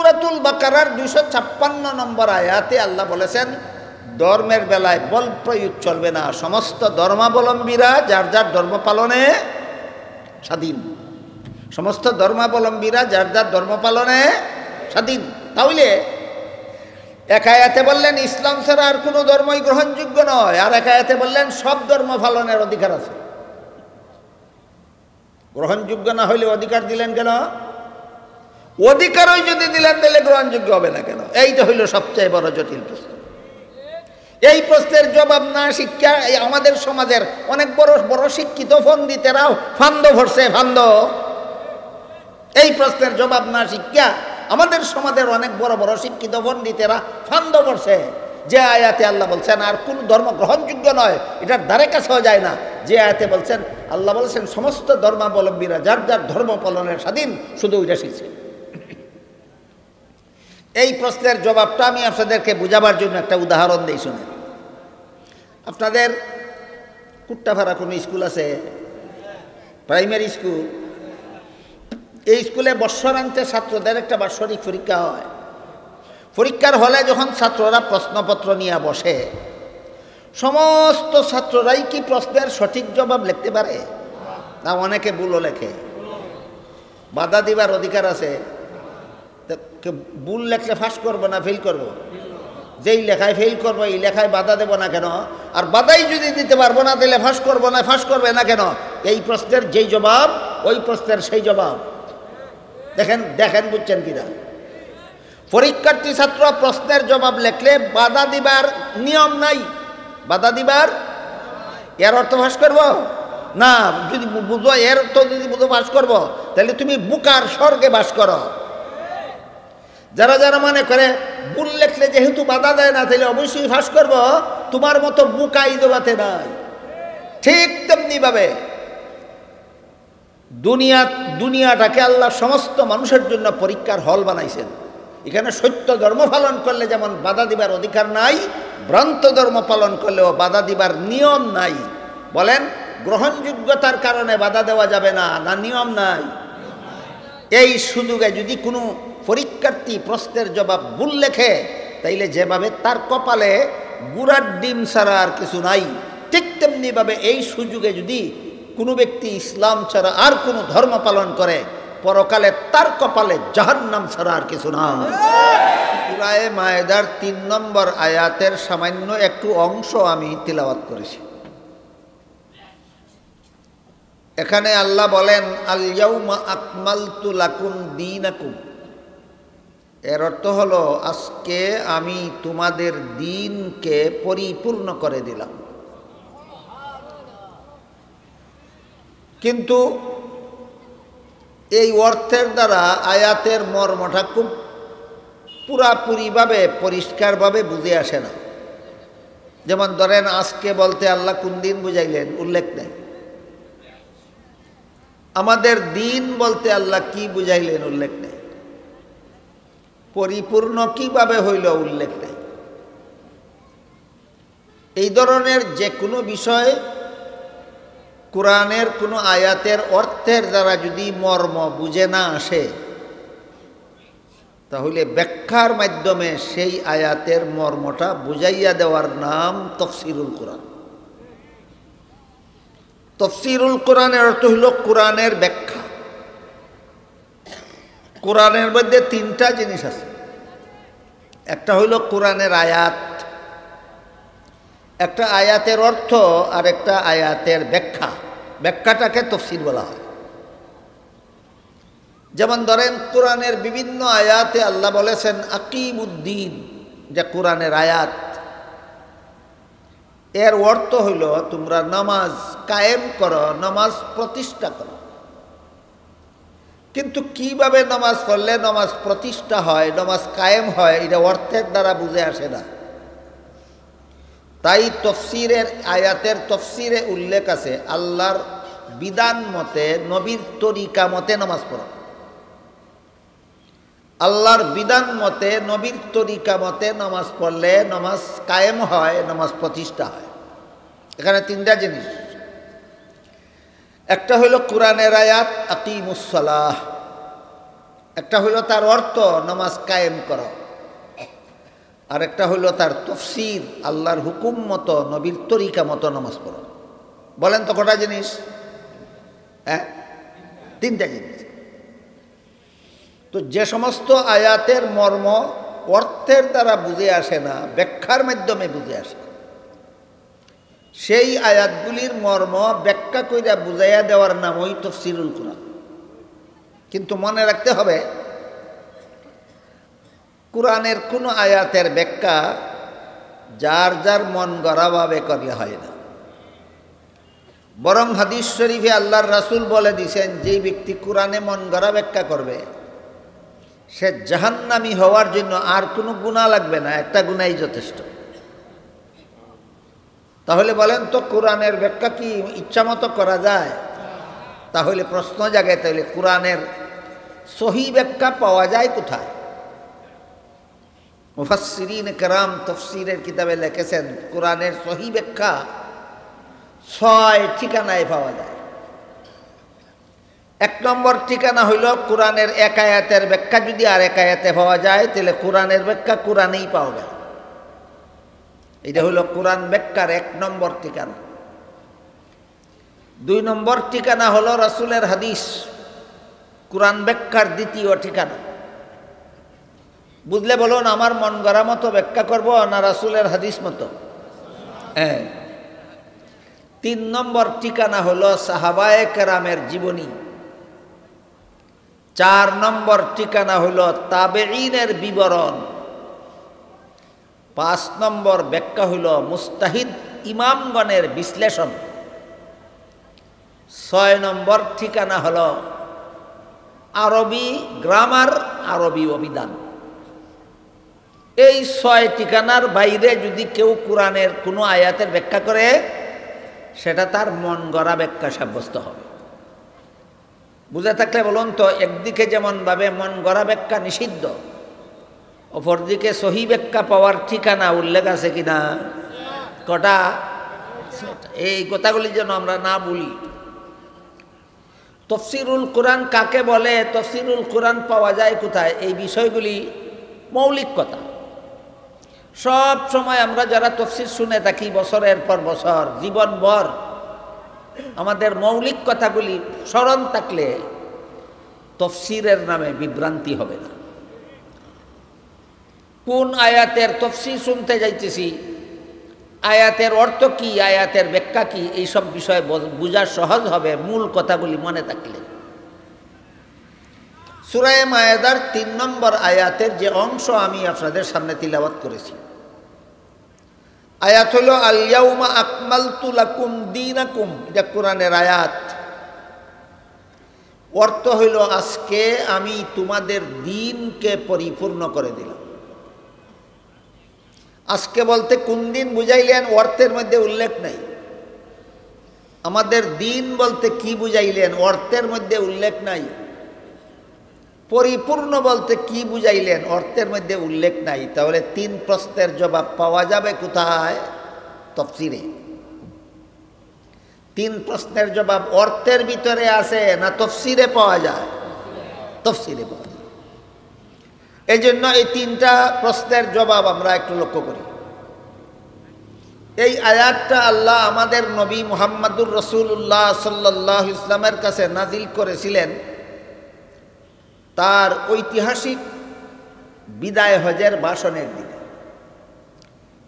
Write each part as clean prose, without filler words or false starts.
সূরাতুল বাকারার 256 নম্বর আয়াতে আল্লাহ বলেছেন ধর্মের বেলায় বল প্রয়োগ চলবে না, সমস্ত ধর্মাবলম্বীরা যার যার ধর্ম পালনে স্বাধীন। সমস্ত ধর্মাবলম্বীরা যার যার ধর্ম পালনে স্বাধীন। তাহলে এক আয়াতে বললেন ইসলাম ছাড়া আর কোনো ধর্মই গ্রহণযোগ্য নয়, আর এক আয়াতে বললেন সব ধর্ম পালনের অধিকার আছে। গ্রহণযোগ্য না হইলে অধিকার দিলেন কেন? অধিকারই যদি দিলেন তাহলে গ্রহণযোগ্য হবে না কেন? এইটা হইল সবচেয়ে বড় জটিল প্রশ্ন। এই প্রশ্নের জবাব না শিক্ষা আমাদের সমাজের অনেক বড় বড় শিক্ষিত পণ্ডিতেরাও ফান্দ ভরছে, ফান্দ। এই প্রশ্নের জবাব না শিক্ষা আমাদের সমাজের অনেক বড় বড় শিক্ষিত পণ্ডিতেরা ফান্দ ভরছে যে আয়াতে আল্লাহ বলছেন আর কোন ধর্ম গ্রহণযোগ্য নয়, এটার ধারে কাছেও যায় না। যে আয়াতে বলছেন আল্লাহ বলছেন সমস্ত ধর্মাবলম্বীরা যার যার ধর্ম পালনের স্বাধীন, শুধু ওইটা শিখছে। এই প্রশ্নের জবাবটা আমি আপনাদেরকে বোঝাবার জন্য একটা উদাহরণ দিই, শুনে। আপনাদের কুট্টাপাড়া কোনো স্কুল আছে? Primary school. এই স্কুলে বর্ষান্তে ছাত্রদের একটা বার্ষিক পরীক্ষা হয়। পরীক্ষার হলে যখন ছাত্ররা প্রশ্নপত্র নিয়ে বসে, সমস্ত ছাত্ররাই কি প্রশ্নের সঠিক জবাব লিখতে পারে? না, অনেকে ভুলও লেখে। বাধা দিবার অধিকার আছে। ভুল লেখলে ফাঁস করবো না ফেল করব? যেই লেখায় ফেল করবো এই লেখায় বাধা দেবো না কেন? আর বাধাই যদি দিতে পারবো না তাহলে ফাঁস করবো না, ফাঁস করবে না কেন? এই প্রশ্নের যেই জবাব ওই প্রশ্নের সেই জবাব। দেখেন দেখেন বুঝছেন কিনা? পরীক্ষার্থী ছাত্র প্রশ্নের জবাব লেখলে বাধা দিবার নিয়ম নাই। বাধা দিবার এর অর্থ ফাঁস করবো না। যদি বুঝো এর অর্থ যদি বুঝো ফাঁস করবো, তাহলে তুমি বুকার স্বর্গে বাস করো। যারা যারা মনে করে ভুল লেখলে যেহেতু বাধা দেয় না তাহলে অবশ্যই ফাঁস করব, তোমার মতো বুকাই জবাতে নাই। ঠিক তেমনি ভাবে দুনিয়াটাকে আল্লাহ সমস্ত মানুষের জন্য পরীক্ষার হল বানাইছেন। এখানে সত্য ধর্ম পালন করলে যেমন বাধা দিবার অধিকার নাই, ভ্রান্ত ধর্ম পালন করলেও বাধা দিবার নিয়ম নাই। বলেন গ্রহণযোগ্যতার কারণে বাধা দেওয়া যাবে না, না নিয়ম নাই? এই সুযোগে যদি কোনো পরীক্ষার্থী প্রশ্নের জবাব ভুল লেখে, তাইলে যেভাবে তার কপালে গুড়ার ডিম ছাড়া আর কিছু নাই, ঠিক তেমনিভাবে এই সুযোগে যদি কোনো ব্যক্তি ইসলাম ছাড়া আর কোনো ধর্ম পালন করে, পরকালে তার কপালে জাহান্নাম ছাড়া আর কিছু না। সূরা মায়েদার 3 নম্বর আয়াতের সামান্য একটু অংশ আমি তিলাওয়াত করেছি। এখানে আল্লাহ বলেন আল ইয়াউমা আকমালতু লাকুম দীনাকুম। এর অর্থ হলো আজকে আমি তোমাদের দ্বীনকে পরিপূর্ণ করে দিলাম। কিন্তু এই অর্থের দ্বারা আয়াতের মর্মটা খুব পুরাপুরিভাবে পরিষ্কারভাবে বুঝে আসে না। যেমন ধরেন আজকে বলতে আল্লাহ কোন দিন বুঝাইলেন উল্লেখ নেই। আমাদের দিন বলতে আল্লাহ কি বুঝাইলেন উল্লেখ নেই। পরিপূর্ণ কিভাবে হইল উল্লেখ নেই। এই ধরনের যে কোনো বিষয় কোরআনের কোনো আয়াতের অর্থের দ্বারা যদি মর্ম বুঝে না আসে, তাহলে ব্যাখ্যার মাধ্যমে সেই আয়াতের মর্মটা বুঝাইয়া দেওয়ার নাম তাফসীরুল কোরআন। তাফসীরুল কোরআনের অর্থ হইল কোরআনের ব্যাখ্যা। কোরআনের মধ্যে 3টা জিনিস আছে। একটা হইল কোরআনের আয়াত, একটা আয়াতের অর্থ, আর একটা আয়াতের ব্যাখ্যা। ব্যাখ্যাটাকে তাফসীর বলা হয়। যেমন ধরেন কোরআনের বিভিন্ন আয়াতে আল্লাহ বলেছেন আকিমুদ্দিন, যে কোরআনের আয়াত, এর অর্থ হইল তোমরা নামাজ কায়েম করো, নামাজ প্রতিষ্ঠা করো। কিন্তু কিভাবে নামাজ পড়লে নামাজ প্রতিষ্ঠা হয়, নামাজ কায়েম হয়, এটা অর্থের দ্বারা বুঝে আসে না। তাই তফসিরের আয়াতের তফসিরে উল্লেখ আছে আল্লাহর বিধান মতে, নবীর তরিকা মতে নামাজ পড়ো। আল্লাহর বিধান মতে, নবীর তরিকা মতে নামাজ পড়লে নামাজ কায়েম হয়, নামাজ প্রতিষ্ঠা হয়। এখানে 3টা জিনিস। একটা হইল কোরআনের আয়াত আকিমুস সালাহ, একটা হইল তার অর্থ, নামাজ কায়েম করা, আর একটা হইল তার তফসির, আল্লাহর হুকুম মতো নবীর তরিকা মতো নামাজ পড়া। বলেন তো কটা জিনিস? হ্যাঁ, তিনটা জিনিস। তো যে সমস্ত আয়াতের মর্ম অর্থের দ্বারা বুঝে আসে না, ব্যাখ্যার মাধ্যমে বুঝে আসে, সেই আয়াতগুলির মর্ম ব্যাখ্যা কইরা বুঝাইয়া দেওয়ার নামই তাফসীরুল কুরআন। কিন্তু মনে রাখতে হবে, কুরআনের কোনো আয়াতের ব্যাখ্যা যার যার মন গড়াভাবে করলে হয় না, বরং হাদিস শরীফে আল্লাহর রাসূল বলে দিয়েছেন, যেই ব্যক্তি কুরআনে মন গড়া ব্যাখ্যা করবে সে জাহান্নামী হওয়ার জন্য আর কোনো গুনাহ লাগবে না, একটা গুনাহই যথেষ্ট। তাহলে বলেন তো, কোরআনের ব্যাখ্যা কি ইচ্ছামতো করা যায়? তাহলে প্রশ্ন জাগে, তাহলে কোরআনের সহি ব্যাখ্যা পাওয়া যায় কোথায়? মুফাসসিরিন কেরাম তাফসীরের কিতাবে লিখেছেন, কোরআনের সহি ব্যাখ্যা 6 ঠিকানায় পাওয়া যায়। 1 নম্বর ঠিকানা হইল, কোরআনের এক আয়াতের ব্যাখ্যা যদি আর এক আয়াতে পাওয়া যায়, তাহলে কোরআনের ব্যাখ্যা কোরআনেই পাওয়া যায়। এটা হইল কোরআন ব্যাখ্যার 1 নম্বর ঠিকানা। 2 নম্বর ঠিকানা হলো রাসূলের হাদিস, কোরআন ব্যাখ্যার 2য় ঠিকানা। বুঝলে বলুন, আমার মন গড়া মতো ব্যাখ্যা করব না রাসূলের হাদিস মতো? হ্যাঁ। 3 নম্বর ঠিকানা হলো সাহাবায়ে কেরামের জীবনী। 4 নম্বর ঠিকানা হলো তাবেঈনের বিবরণ। 5 নম্বর ব্যাখ্যা হইল মুস্তাহিদ ইমামগণের বিশ্লেষণ। 6 নম্বর ঠিকানা হলো আরবি গ্রামার, আরবি অভিধান। এই 6 ঠিকানার বাইরে যদি কেউ কোরআনের কোনো আয়াতের ব্যাখ্যা করে, সেটা তার মন গড়া ব্যাখ্যা সাব্যস্ত হবে। বুঝে থাকলে বলুন তো, একদিকে যেমনভাবে মন গড়া ব্যাখ্যা নিষিদ্ধ, অপরদিকে সহি ব্যাখ্যা পাওয়ার ঠিকানা উল্লেখ আছে কিনা? কটা? এই কথাগুলি যেন আমরা না বলি। তাফসীরুল কোরআন কাকে বলে, তাফসীরুল কোরআন পাওয়া যায় কোথায়, এই বিষয়গুলি মৌলিক কথা। সব সময় আমরা যারা তাফসীর শুনে থাকি বছরের পর বছর, জীবনভর, আমাদের মৌলিক কথাগুলি স্মরণ থাকলে তাফসীরের নামে বিভ্রান্তি হবে না। কোন আয়াতের তাফসীর শুনতে যাইতেছি, আয়াতের অর্থ কি, আয়াতের ব্যাখ্যা কি, এইসব বিষয় বোঝা সহজ হবে মূল কথাগুলি মনে থাকলে। সূরা মায়েদার 3 নম্বর আয়াতের যে অংশ আমি আপনাদের সামনে তিলাওয়াত করেছি, আয়াত হলো আল ইয়াউমা আকমালতু লাকুম দীনাকুম। এটা কোরআনের আয়াত। অর্থ হইল, আজকে আমি তোমাদের দ্বীনকে পরিপূর্ণ করে দিলাম। আজকে বলতে কোন দিন বুঝাইলেন, অর্থের মধ্যে উল্লেখ নাই। আমাদের দিন বলতে কি বুঝাইলেন, অর্থের মধ্যে উল্লেখ নাই। পরিপূর্ণ বলতে কি বুঝাইলেন, অর্থের মধ্যে উল্লেখ নাই। তাহলে 3 প্রশ্নের জবাব পাওয়া যাবে কোথায়? তাফসীরে। 3 প্রশ্নের জবাব অর্থের ভিতরে আছে না তাফসীরে পাওয়া যায়? তাফসীরে পাওয়া যায়। এই জন্য এই 3টা প্রশ্নের জবাব আমরা একটু লক্ষ্য করি। এই আয়াতটা আল্লাহ আমাদের নবী মুহাম্মদুর রাসূলুল্লাহ সাল্লাল্লাহু আলাইহি ওয়াসাল্লামের কাছে নাজিল করেছিলেন তার ঐতিহাসিক বিদায় হজের ভাষণের দিনে।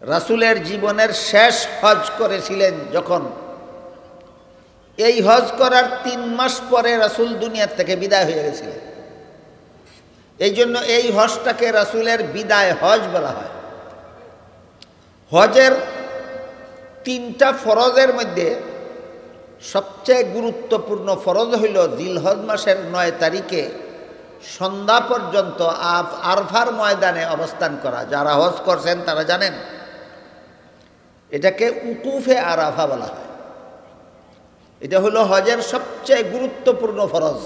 রাসূলের জীবনের শেষ হজ করেছিলেন যখন, এই হজ করার 3 মাস পরে রাসূল দুনিয়া থেকে বিদায় হয়ে গেছিলেন। এই জন্য এই হজটাকে রাসূলের বিদায় হজ বলা হয়। হজের 3টা ফরজের মধ্যে সবচেয়ে গুরুত্বপূর্ণ ফরজ হইল জিলহজ মাসের 9 তারিখে সন্ধ্যা পর্যন্ত আরফার ময়দানে অবস্থান করা। যারা হজ করছেন তারা জানেন, এটাকে উকুফে আরাফা বলা হয়। এটা হলো হজের সবচেয়ে গুরুত্বপূর্ণ ফরজ।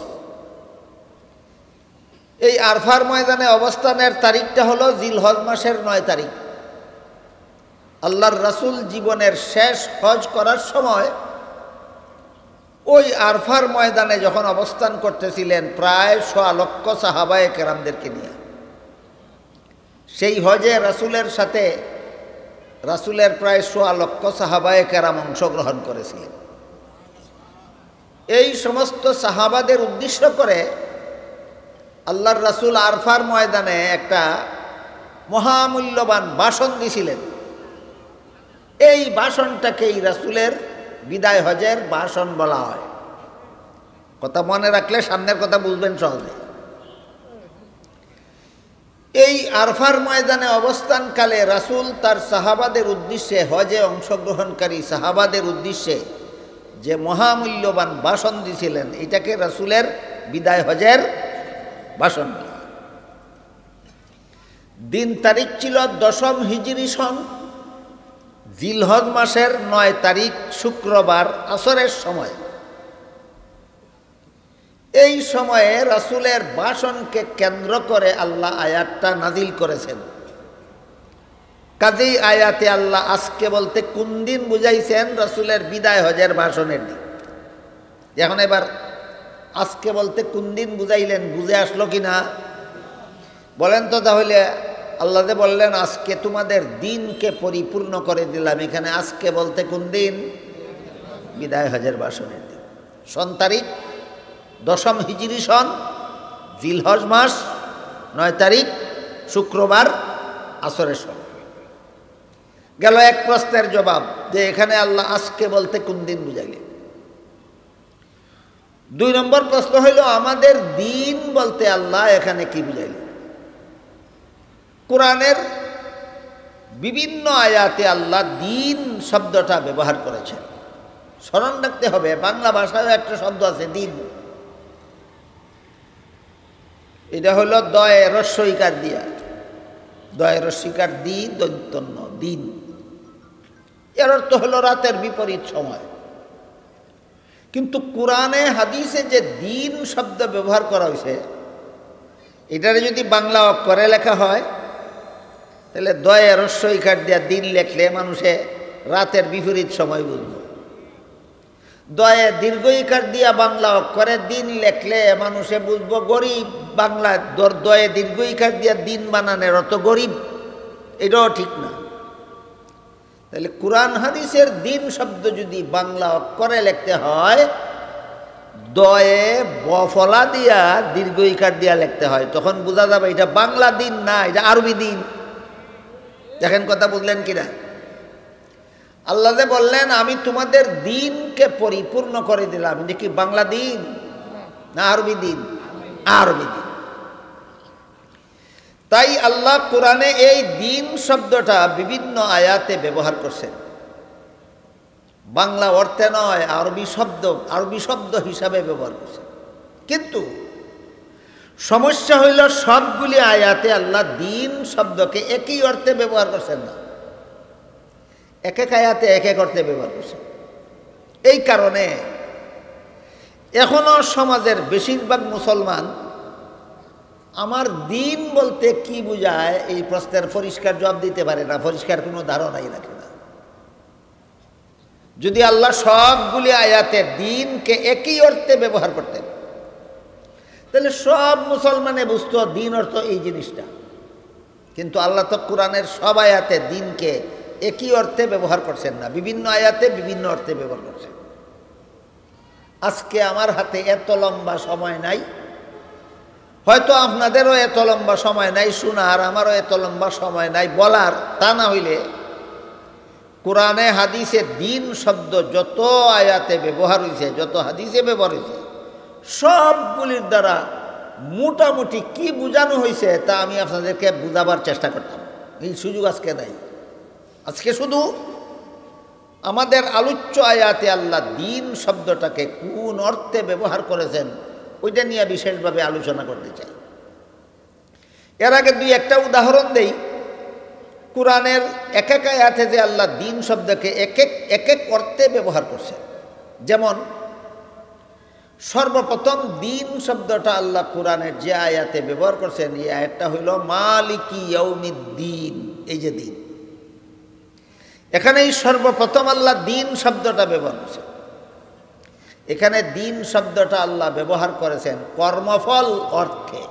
এই আরফার ময়দানে অবস্থানের তারিখটা হলো জিলহজ মাসের 9 তারিখ। আল্লাহর রাসূল জীবনের শেষ হজ করার সময় ওই আরফার ময়দানে যখন অবস্থান করতেছিলেন প্রায় 1.25 লক্ষ সাহাবায়ে কেরামদেরকে নিয়ে, সেই হজে রাসূলের সাথে রাসূলের প্রায় 1.25 লক্ষ সাহাবায়ে কেরাম অংশগ্রহণ করেছিলেন। এই সমস্ত সাহাবাদের উদ্দেশ্য করে আল্লাহর রাসূল আরফার ময়দানে একটা মহামূল্যবান ভাষণ দিয়েছিলেন। এই ভাষণটাকেই রাসূলের বিদায় হজের ভাষণ বলা হয়। কথা মনে রাখলে সামনের কথা বুঝবেন সহজে। এই আরফার ময়দানে অবস্থানকালে রাসূল তার সাহাবাদের উদ্দেশ্যে, হজে অংশগ্রহণকারী সাহাবাদের উদ্দেশ্যে যে মহামূল্যবান ভাষণ দিয়েছিলেন, এটাকে রাসূলের বিদায় হজের ভাষণ বলা হয়। দিন তারিখ ছিল 10ম হিজরি সন, জিলহজ মাসের 9 তারিখ শুক্রবার আসরের সময়। এই সময়ে রাসূলের ভাষণকে কেন্দ্র করে আল্লাহ আয়াতটা নাজিল করেছেন। কাজেই আয়াতে আল্লাহ আজকে বলতে কোন দিন বুঝাইছেন? রাসূলের বিদায় হজের ভাষণের দিন। এখন এবার আজকে বলতে কোন দিন বুঝাইলেন, বুঝে আসলো কি না বলেন তো? তাহলে আল্লাহ যে বললেন আজকে তোমাদের দিনকে পরিপূর্ণ করে দিলাম, এখানে আজকে বলতে কোন দিন? বিদায় হজের ভাষণের দিন। সন তারিখ 10ম হিজরি সন, জিলহজ মাস 9 তারিখ শুক্রবার আসরের সময়। গেল এক প্রশ্নের জবাব, যে এখানে আল্লাহ আজকে বলতে কোন দিন বুঝাইলেন। 2 নম্বর প্রশ্ন হইল আমাদের দিন বলতে আল্লাহ এখানে কি বুঝাইলেন? কোরআনের বিভিন্ন আয়াতে আল্লাহ দিন শব্দটা ব্যবহার করেছেন। স্মরণ রাখতে হবে, বাংলা ভাষায় একটা শব্দ আছে দিন। এটা হলো দয়ে রস্বইকার দিয়া, দয়ে রস্বইকার দিন দন্তন্য দিন। এর অর্থ হলো রাতের বিপরীত সময়। কিন্তু কোরআনে হাদিসে যে দিন শব্দ ব্যবহার করা হয়েছে, এটারে যদি বাংলা অক্ষরে লেখা হয় তাহলে দয়ে রস্বইকার দিয়া দিন লেখলে মানুষে রাতের বিপরীত সময় বুঝব। দয়ে দীর্ঘইকার দিয়া বাংলা অক্ষরে দিন লেখলে মানুষে বুঝব গরিব। বাংলা দয়ে দীর্ঘইকার দিয়া দিন বানানোর অর্থ গরিব, এটাও ঠিক না। তাহলে কোরআন হাদিসের দিন শব্দ যদি বাংলা অক্ষরে লিখতে হয়, দয়ে বফলা দিয়া দীর্ঘইকার দিয়া লিখতে হয়, তখন বোঝা যাবে এটা বাংলা দিন না, এটা আরবি দিন। দেখেন কথা বুঝলেন কিনা? আল্লাহ যে বললেন আমি তোমাদের দিনকে পরিপূর্ণ করে দিলাম, এটা কি বাংলা দিন না আরবি দিন? আরবি দিন। তাই আল্লাহ কোরআনে এই দিন শব্দটা বিভিন্ন আয়াতে ব্যবহার করছেন। বাংলা অর্থে নয়, আরবি শব্দ হিসাবে ব্যবহার করছেন। কিন্তু সমস্যা হইল সবগুলি আয়াতে আল্লাহ দিন শব্দকে একই অর্থে ব্যবহার করছেন না, এক এক আয়াতে এক এক অর্থে ব্যবহার করছেন। এই কারণে এখনো সমাজের বেশিরভাগ মুসলমান আমার দিন বলতে কি বোঝায় এই প্রশ্নের পরিষ্কার জবাব দিতে পারে না, পরিষ্কার কোনো ধারণাই রাখে না। যদি আল্লাহ সবগুলি আয়াতে দিনকে একই অর্থে ব্যবহার করতেন তাহলে সব মুসলমানে বুঝতো দিন অর্থ এই জিনিসটা। কিন্তু আল্লাহ তো কোরআনের সব আয়াতে দিনকে একই অর্থে ব্যবহার করছেন না, বিভিন্ন আয়াতে বিভিন্ন অর্থে ব্যবহার করছেন। আজকে আমার হাতে এত লম্বা সময় নাই, হয়তো আপনাদেরও এত লম্বা সময় নাই শোনার, আমারও এত লম্বা সময় নাই বলার। তা না হইলে কোরআনে হাদিসে দিন শব্দ যত আয়াতে ব্যবহার হয়েছে, যত হাদিসে ব্যবহার হয়েছে, সবগুলির দ্বারা মোটামুটি কি বোঝানো হয়েছে তা আমি আপনাদেরকে বোঝাবার চেষ্টা করতাম। এই সুযোগ আজকে নাই। আজকে শুধু আমাদের আলোচ্য আয়াতে আল্লাহ দিন শব্দটাকে কোন অর্থে ব্যবহার করেছেন ওইটা নিয়ে বিশেষভাবে আলোচনা করতে চাই। এর আগে 2-1টা উদাহরণ দেই। কোরআনের এক এক আয়াতে যে আল্লাহ দিন শব্দকে এক এক অর্থে ব্যবহার করছেন। যেমন সর্বপ্রথম দিন শব্দটা আল্লাহ কোরআনের যে আয়াতে ব্যবহার করছেন, এই আয়াতটা হইল মালিকি ইয়াউমিদ্দিন। এই যে দিন, এখানেই সর্বপ্রথম আল্লাহ দিন শব্দটা ব্যবহার করছেন। এখানে দিন শব্দটা আল্লাহ ব্যবহার করেছেন কর্মফল অর্থে।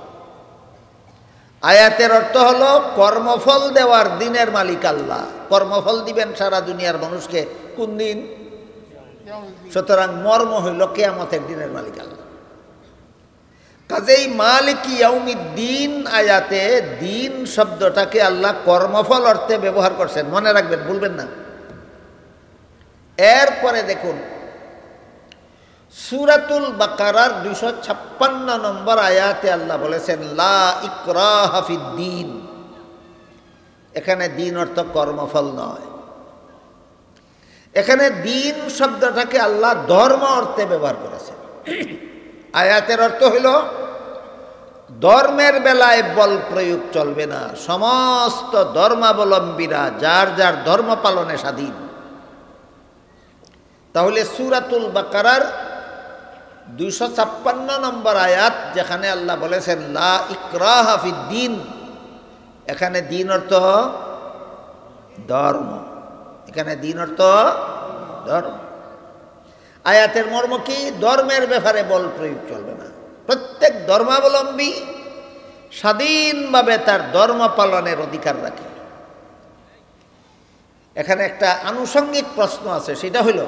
আয়াতের অর্থ হলো কর্মফল দেওয়ার দিনের মালিক আল্লাহ। কর্মফল দিবেন সারা দুনিয়ার মানুষকে কোন দিন? সুতরাং মর্ম হইল কিয়ামতের দিনের মালিক আল্লাহ। কাজেই মালিক ইয়াউমিদ্দিন আয়াতে দিন শব্দটাকে আল্লাহ কর্মফল অর্থে ব্যবহার করছেন, মনে রাখবেন, ভুলবেন না। এরপরে দেখুন সূরাতুল বাকারার 256 নম্বর আয়াতে আল্লাহ বলেছেন লা ইকরাহা ফিদ্দীন। এখানে দিন অর্থ কর্মফল নয়, এখানে দিন শব্দটাকে আল্লাহ ধর্ম অর্থে ব্যবহার করেছেন। আয়াতের অর্থ হইল ধর্মের বেলায় বল প্রয়োগ চলবে না, সমস্ত ধর্মাবলম্বীরা যার যার ধর্ম পালনে স্বাধীন। তাহলে সূরাতুল বাকারার 256 নম্বর আয়াত যেখানে আল্লাহ বলেছেন লা ইকরাহা ফিদ্দীন, এখানে দিন অর্থ ধর্ম, এখানে দিন অর্থ ধর্ম। আয়াতের মর্ম কি? ধর্মের ব্যাপারে বল প্রয়োগ চলবে না, প্রত্যেক ধর্মাবলম্বী স্বাধীনভাবে তার ধর্ম পালনের অধিকার রাখে। এখানে একটা আনুষঙ্গিক প্রশ্ন আছে, সেটা হইল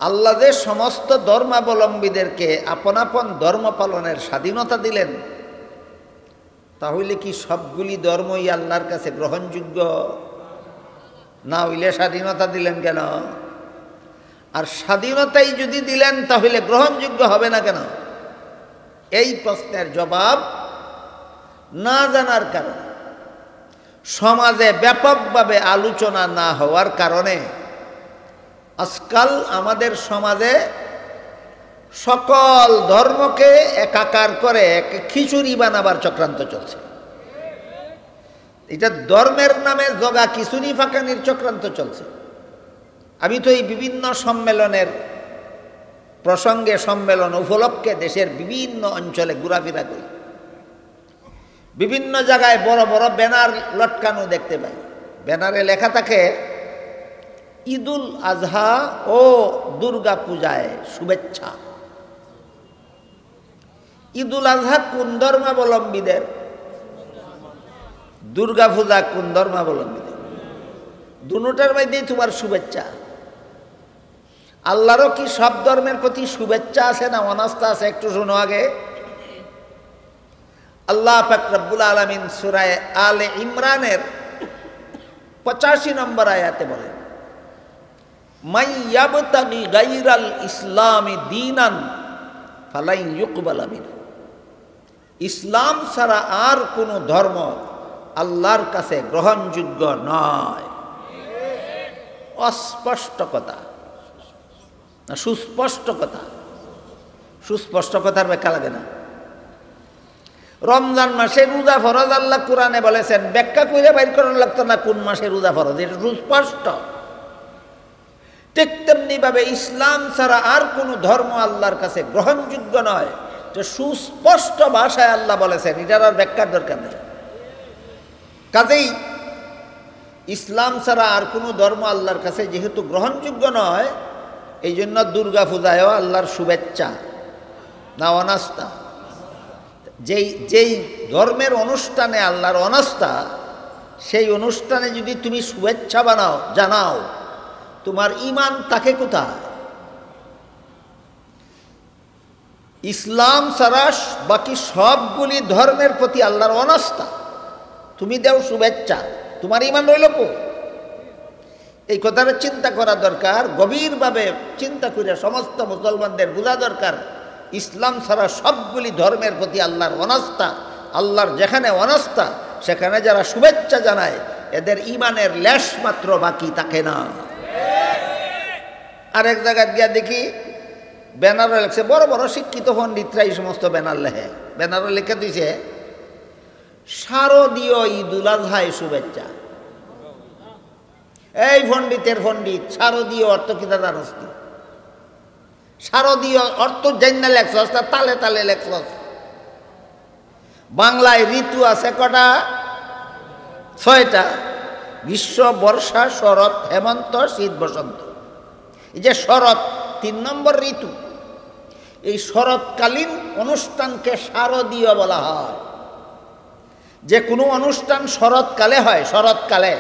আল্লাহ যে সমস্ত ধর্মাবলম্বীদেরকে আপন আপন ধর্ম পালনের স্বাধীনতা দিলেন, তাহলে কি সবগুলি ধর্মই আল্লাহর কাছে গ্রহণযোগ্য না? হইলে স্বাধীনতা দিলেন কেন? আর স্বাধীনতাই যদি দিলেন তাহলে গ্রহণযোগ্য হবে না কেন? এই প্রশ্নের জবাব না জানার কারণে, সমাজে ব্যাপকভাবে আলোচনা না হওয়ার কারণে আজকাল আমাদের সমাজে সকল ধর্মকে একাকার করে খিচুড়ি বানাবার চক্রান্ত চলছে। এটা ধর্মের নামে জগা খিচুড়ি ফাঁকানির চক্রান্ত চলছে। আমি তো এই বিভিন্ন সম্মেলনের প্রসঙ্গে, সম্মেলন উপলক্ষে দেশের বিভিন্ন অঞ্চলে ঘোরাফেরা করি, বিভিন্ন জায়গায় বড় বড় ব্যানার লটকানো দেখতে পাই। ব্যানারে লেখা থাকে ঈদুল আজহা ও দুর্গা পূজায় শুভেচ্ছা। ঈদুল আজহা কোন ধর্মাবলম্বীদের? দুর্গা পূজা কোন ধর্মাবলম্বীদের? দুটার মধ্যেই তোমার শুভেচ্ছা। আল্লাহরও কি সব ধর্মের প্রতি শুভেচ্ছা আছে না অনাস্থা আছে? একটু শোনো আগে। আল্লাহ পাক রব্বুল আলামিন সূরা আলে ইমরানের 85 নম্বর আয়াতে বলেন মান ইয়াবতাগি গায়রাল ইসলামি দীনান ফালাই ইউকবালা মিনহু। ইসলাম ছাড়া আর কোনো ধর্ম আল্লাহর কাছে গ্রহণযোগ্য নয়। অস্পষ্ট কথা না সুস্পষ্ট কথা? সুস্পষ্ট কথার ব্যাখ্যা লাগে না? রমজান মাসে রোজা ফরজ, আল্লাহ কোরআনে বলেছেন, ব্যাখ্যা করে বাইর করানো লাগতো না কোন মাসে রোজা ফরজ, এটা সুস্পষ্ট। ঠিক তেমনি ভাবে ইসলাম ছাড়া আর কোনো ধর্ম আল্লাহর কাছে গ্রহণযোগ্য নয়, যে সুস্পষ্ট ভাষায় আল্লাহ বলেছেন, এটার আর ব্যাখ্যার দরকার নেই। কাজেই ইসলাম ছাড়া আর কোনো ধর্ম আল্লাহর কাছে যেহেতু গ্রহণযোগ্য নয়, এই জন্য দুর্গা পূজায়ও আল্লাহর শুভেচ্ছা না অনাস্থা? যেই ধর্মের অনুষ্ঠানে আল্লাহর অনাস্থা, সেই অনুষ্ঠানে যদি তুমি শুভেচ্ছা জানাও, তোমার ঈমান তাকে কোথায়? ইসলাম ছাড়া বাকি সবগুলি ধর্মের প্রতি আল্লাহর অনাস্থা, তুমি দেও শুভেচ্ছা, তোমার ঈমান রইল কো? এই কথাটা চিন্তা করা দরকার, গভীরভাবে চিন্তা করে সমস্ত মুসলমানদের বোঝা দরকার ইসলাম ছাড়া সবগুলি ধর্মের প্রতি আল্লাহর অনাস্থা। আল্লাহর যেখানে অনাস্থা সেখানে যারা শুভেচ্ছা জানায় এদের ঈমানের লেশ মাত্র বাকি থাকে না। আরেক জায়গায় গিয়া দেখি ব্যানারে লেখছে, বড় বড় শিক্ষিত পণ্ডিতরা এই সমস্ত ব্যানার লেখে, ব্যানারে লিখে দিছে শারদীয় ঈদুল আজহায় শুভেচ্ছা। এই পণ্ডিতের পণ্ডিত, শারদীয় অর্থ কি দাদা নস্তি? শারদীয় অর্থ জান্না লেখছস, তালে তালে লেখছস। বাংলায় ঋতু আছে কটা? 6টা। গ্রীষ্ম, বর্ষা, শরৎ, হেমন্ত, শীত, বসন্ত। এই যে শরৎ, 3 নম্বর ঋতু। এই শরৎকালীন অনুষ্ঠানকে শারদীয় বলা হয়। যে কোনো অনুষ্ঠান শরৎকালে হয়, শরৎকালে।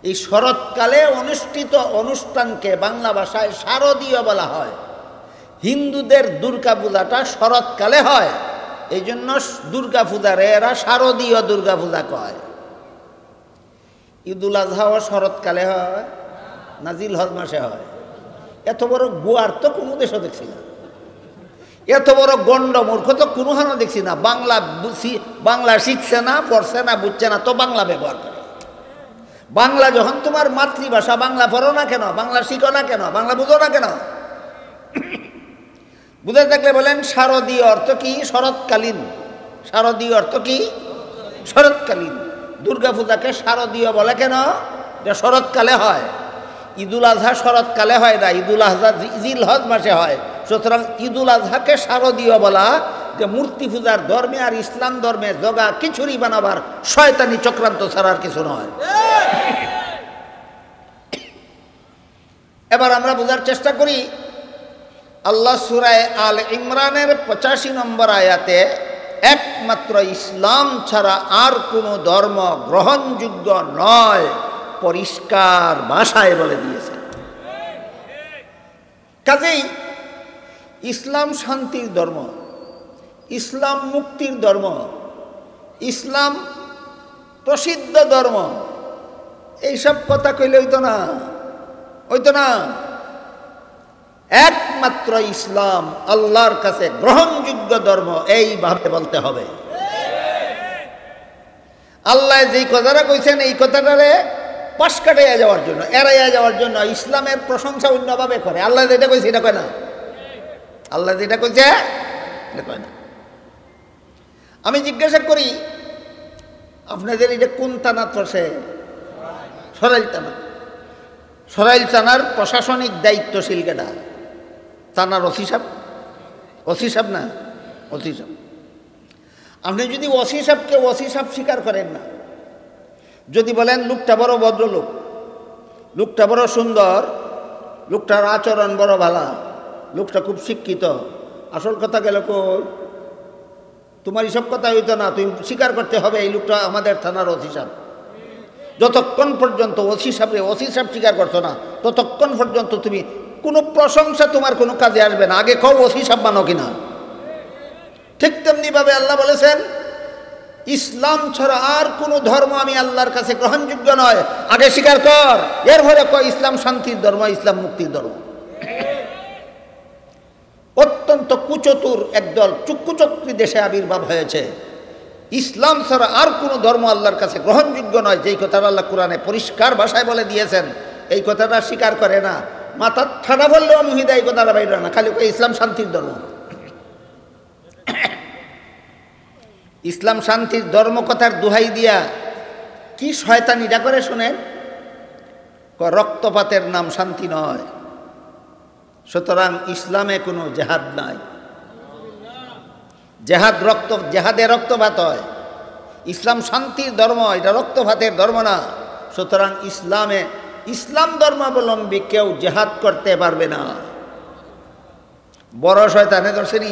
এই শরৎকালে অনুষ্ঠিত অনুষ্ঠানকে বাংলা ভাষায় শারদীয় বলা হয়। হিন্দুদের দুর্গা পূজাটা শরৎকালে হয়, এই জন্য দুর্গা পূজারে এরা শারদীয় দুর্গা পূজা কয়। ঈদুল আজহাও শরৎকালে হয় না জিলহজ মাসে হয়? এত বড় গুয়ার তো কোনো দেশও দেখছি না, এত বড় গণ্ড মূর্খ তো কোনোখানে দেখছি না। বাংলা শিখছে না, পড়ছে না, বুঝছে না, তো বাংলা ব্যবহার করে। বাংলা যখন তোমার মাতৃভাষা, বাংলা পড়ো না কেন? বাংলা শিখো না কেন? বাংলা বুঝো না কেন? বুঝে থাকলে বলেন শারদীয় অর্থ কি? শরৎকালীন। শারদীয় অর্থ কি? শরৎকালীন। দুর্গা পূজাকে শারদীয় বলে কেন? এটা শরৎকালে হয়। ঈদুল আজহা শরৎকালে হয় না, ঈদুল আজহা জিলহজ মাসে হয়। সুতরাং ঈদুল আজহাকে শারদীয় বলা যে মূর্তি পূজার ধর্মে আর ইসলাম ধর্মে জগা খিচুড়ি বানাবার শয়তানি চক্রান্ত ছাড়া আর কিছু নয়। এবার আমরা বোঝার চেষ্টা করি। আল্লাহ সূরা আল ইমরানের 85 নম্বর আয়াতে একমাত্র ইসলাম ছাড়া আর কোনো ধর্ম গ্রহণযোগ্য নয় পরিষ্কার ভাষায় বলে দিয়েছে। কাজেই ইসলাম শান্তির ধর্ম, ইসলাম মুক্তির ধর্ম, ইসলাম প্রসিদ্ধ ধর্ম, এইসব কথা কইলে হইতো না, হইতো না। একমাত্র ইসলাম আল্লাহর কাছে গ্রহণযোগ্য ধর্ম, এইভাবে বলতে হবে। আল্লাহ যেই কথাটা কইছেন এই কথাটারে পাশ কাটাইয়া যাওয়ার জন্য, এড়াইয়া যাওয়ার জন্য ইসলামের প্রশংসা অন্যভাবে করে। আল্লাহ যেটা কইছে এটা কয় না, আল্লাহ যেটা কইছে এটা কয় না। আমি জিজ্ঞাসা করি আপনাদের এটা কোন থানা পড়ছে? সরাইল থানা। সরাইল থানার প্রশাসনিক দায়িত্বশীল কেডা? থানার ওসি সাহেব। ওসি সাহেব না, ওসি সাহেব। আপনি যদি ওসি সাহেবকে ওসি সাহেব স্বীকার করেন না, যদি বলেন লোকটা বড় ভদ্রলোক, লোকটা বড় সুন্দর, লোকটার আচরণ বড় ভালো, লোকটা খুব শিক্ষিত, আসল কথা গেল কই? তোমার এইসব কথা হইতো না, তুমি স্বীকার করতে হবে এই লোকটা আমাদের থানার ওসি সাহেব। যতক্ষণ পর্যন্ত ওসি সাহেব স্বীকার করছো না, ততক্ষণ পর্যন্ত তুমি কোনো প্রশংসা তোমার কোনো কাজে আসবে না। আগে কও ওসি সাহেব মানো কিনা। ঠিক তেমনিভাবে আল্লাহ বলেছেন ইসলাম ছাড়া আর কোনো ধর্ম আমি আল্লাহর কাছে গ্রহণযোগ্য নয়, আগে স্বীকার কর। এরপরে কয় ইসলাম শান্তির ধর্ম, ইসলাম মুক্তির ধর্ম। অত্যন্ত কুচতুর একদল চুক্কুচক্রী দেশে আবির্ভাব হয়েছে। ইসলাম ছাড়া আর কোনো ধর্ম আল্লাহর কাছে গ্রহণযোগ্য নয়, যেই কথাটা আল্লাহ কোরআনে পরিষ্কার ভাষায় বলে দিয়েছেন, এই কথাটা স্বীকার করে না। মাথা ঠাডা বললেও মুহিদা এই কথাটা বাইরে না, খালি ইসলাম শান্তির ধর্ম। ইসলাম শান্তির ধর্ম কথার দোহাই দিয়া কি শয়তানিটা করে শুনেন। রক্তপাতের নাম শান্তি নয়, সুতরাং ইসলামে কোনো জেহাদ নাই। জেহাদে রক্তপাত হয়, ইসলাম শান্তির ধর্ম, এটা রক্তপাতের ধর্ম না। সুতরাং ইসলাম ধর্মাবলম্বী কেউ জেহাদ করতে পারবে না। বড় শয়তানে ধরছেনি।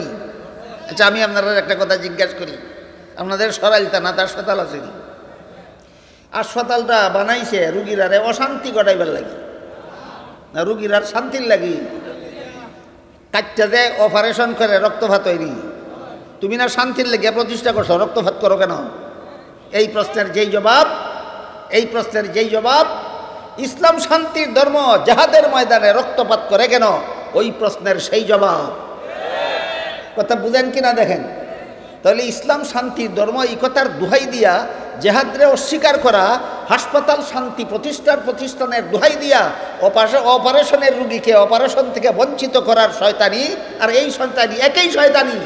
আচ্ছা আমি আপনারা একটা কথা জিজ্ঞাসা করি, আপনাদের সরাইল থানাতে হাসপাতাল আছে নি? হাসপাতালটা বানাইছে রুগীরারে অশান্তি ঘটাইবার লাগি না রুগীরার শান্তির লাগি? কাটটা যে অপারেশন করে রক্তপাত হয়নি, তুমি না শান্তির লেগে প্রতিষ্ঠা করছো, রক্তপাত করো কেন? এই প্রশ্নের যেই জবাব ইসলাম শান্তির ধর্ম, জাহাদের ময়দানে রক্তপাত করে কেন, ওই প্রশ্নের সেই জবাব। কথা বুঝেন কিনা দেখেন। তাহলে ইসলাম শান্তির ধর্ম এই কথার দোহাই দিয়া জেহাদরে অস্বীকার করা, হাসপাতাল শান্তি প্রতিষ্ঠানের দোহাই দিয়া অপারেশনের রুগীকে অপারেশন থেকে বঞ্চিত করার শয়তানি, আর এই শয়তানি একই শয়তানি।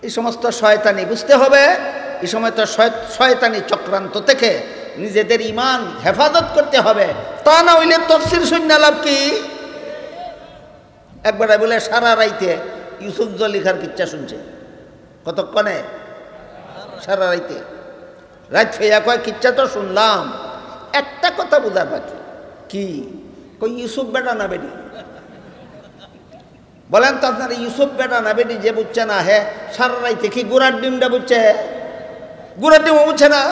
এই সমস্ত শয়তানি বুঝতে হবে। এই সময় তো শয়তানি চক্রান্ত থেকে নিজেদের ঈমান হেফাজত করতে হবে, তা না হইলে তাফসীর শুননা লাভ কি? একবার বলে সারা রাইতে ইউসুফ জলিখার কিচ্ছা শুনছে, কতক্ষণে? সারা রাইতে। রাত ফেয়া কয় কিচ্ছা তো শুনলাম, একটা কথা বোঝার বাকি কি, কই ইউসুফ বেটা না বেটি? বলেন তো আপনার ইউসুফ বেটা না বেটি যে বুঝছে না, হ্যাঁ সারা রাইতে কি গুড়ার ডিমটা বুঝছে? গুড়ার ডিমও বুঝছে না।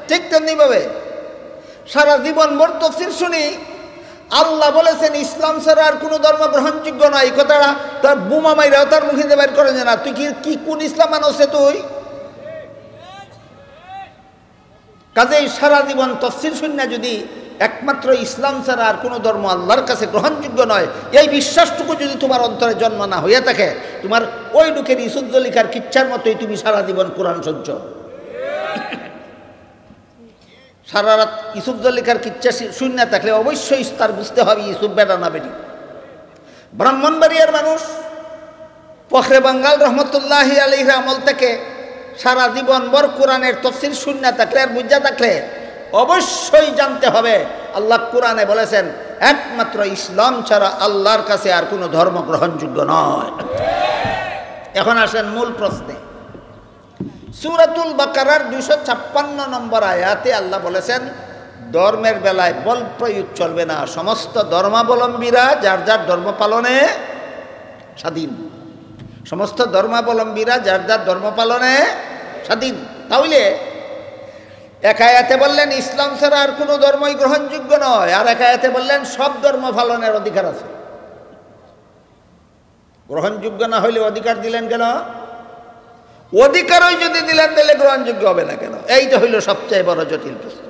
ঠিক তেমনি ভাবে সারা জীবন ভর তাফসীর শুনি, আল্লাহ বলেছেন ইসলাম ছাড়া আর কোনো ধর্ম গ্রহণযোগ্য নয়, কথাটা তার বোমা মাইরাও তার মুখে দিয়ে বের করে না। তুই কি কোন ইসলাম মানছে তুই? কাজেই সারা জীবন তাফসীর শুননা যদি একমাত্র ইসলাম ছাড়া আর কোনো ধর্ম আল্লাহর কাছে গ্রহণযোগ্য নয়, এই বিশ্বাসটুকু যদি তোমার অন্তরে জন্ম না হইয়া থাকে, তোমার ওই লোকের ইউসুফ জলিকার কিচ্ছার মতোই তুমি সারা জীবন কোরআন শুনছ। সারা রাত ইউসুফ জলিকার কিচ্ছা শূন্য থাকলে অবশ্যই তার বুঝতে হবে ইউসুফ বেটা না বেটি। ব্রাহ্মণবাড়িয়ার মানুষ ফখরে বাঙ্গাল রহমতুল্লাহি আলাইহির আমল থেকে সারা জীবন ভর কোরআনের তাফসীর শূন্য থাকলে আর বুঝা থাকলে অবশ্যই জানতে হবে আল্লাহ কোরআনে বলেছেন একমাত্র ইসলাম ছাড়া আল্লাহর কাছে আর কোনো ধর্ম গ্রহণযোগ্য নয়। এখন আসেন মূল প্রশ্নে। সূরাতুল বাকারার 256 নম্বর আয়াতে আল্লাহ বলেছেন ধর্মের বেলায় বল প্রয়োগ চলবে না, সমস্ত ধর্মাবলম্বীরা যার যার ধর্ম পালনে স্বাধীন। সমস্ত ধর্মাবলম্বীরা যার যার ধর্ম পালনে স্বাধীন। তাহলে এক আয়াতে বললেন ইসলাম ছাড়া আর কোনো ধর্মই গ্রহণযোগ্য নয়, আর এক আয়াতে বললেন সব ধর্ম পালনের অধিকার আছে। গ্রহণযোগ্য না হইলে অধিকার দিলেন কেন? অধিকারই যদি দিলেন তাহলে গ্রহণযোগ্য হবে না কেন? এইটা হইল সবচেয়ে বড় জটিল প্রশ্ন।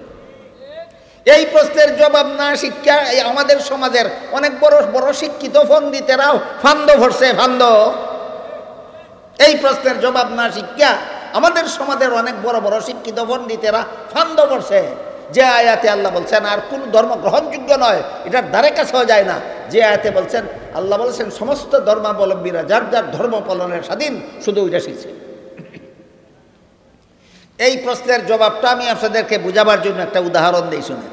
এই প্রশ্নের জবাব না শিক্ষা আমাদের সমাজের অনেক বড় বড় শিক্ষিত পণ্ডিতেরাও ফান্দ ভরছে, ফান্দ। এই প্রশ্নের জবাব না শিক্ষা আমাদের সমাজের অনেক বড় বড় শিক্ষিত পণ্ডিতেরা ফান্দ ভরছে। যে আয়াতে আল্লাহ বলছেন আর কোন ধর্ম গ্রহণযোগ্য নয়, এটার ধারে কাছেও যায় না। যে আয়াতে বলছেন আল্লাহ বলছেন সমস্ত ধর্মাবলম্বীরা যার যার ধর্ম পালনের স্বাধীন, শুধু ওইটা শিখছে। এই প্রশ্নের জবাবটা আমি আপনাদেরকে বোঝাবার জন্য একটা উদাহরণ দিই, শুনেন।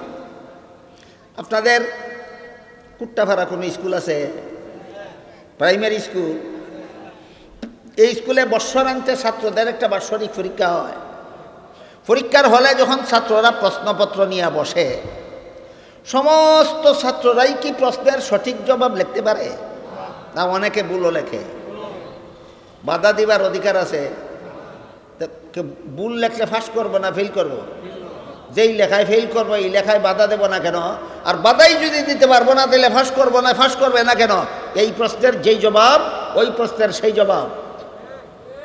আপনাদের কুট্টাপাড়া কোনো স্কুল আছে? Primary school. এই স্কুলে বর্ষান্তে ছাত্রদের একটা বার্ষিক পরীক্ষা হয়। পরীক্ষার হলে যখন ছাত্ররা প্রশ্নপত্র নিয়ে বসে, সমস্ত ছাত্ররাই কি প্রশ্নের সঠিক জবাব লিখতে পারে? না, অনেকে ভুলও লেখে। বাধা দিবার অধিকার আছে। ভুল লেখলে ফাঁস করবো না ফেল করবো? যেই লেখায় ফেল করবো এই লেখায় বাধা দেবো না কেন? আর বাধাই যদি দিতে পারবো না তাহলে ফাঁস করবো না, ফাঁস করবে না কেন? এই প্রশ্নের যেই জবাব ওই প্রশ্নের সেই জবাব।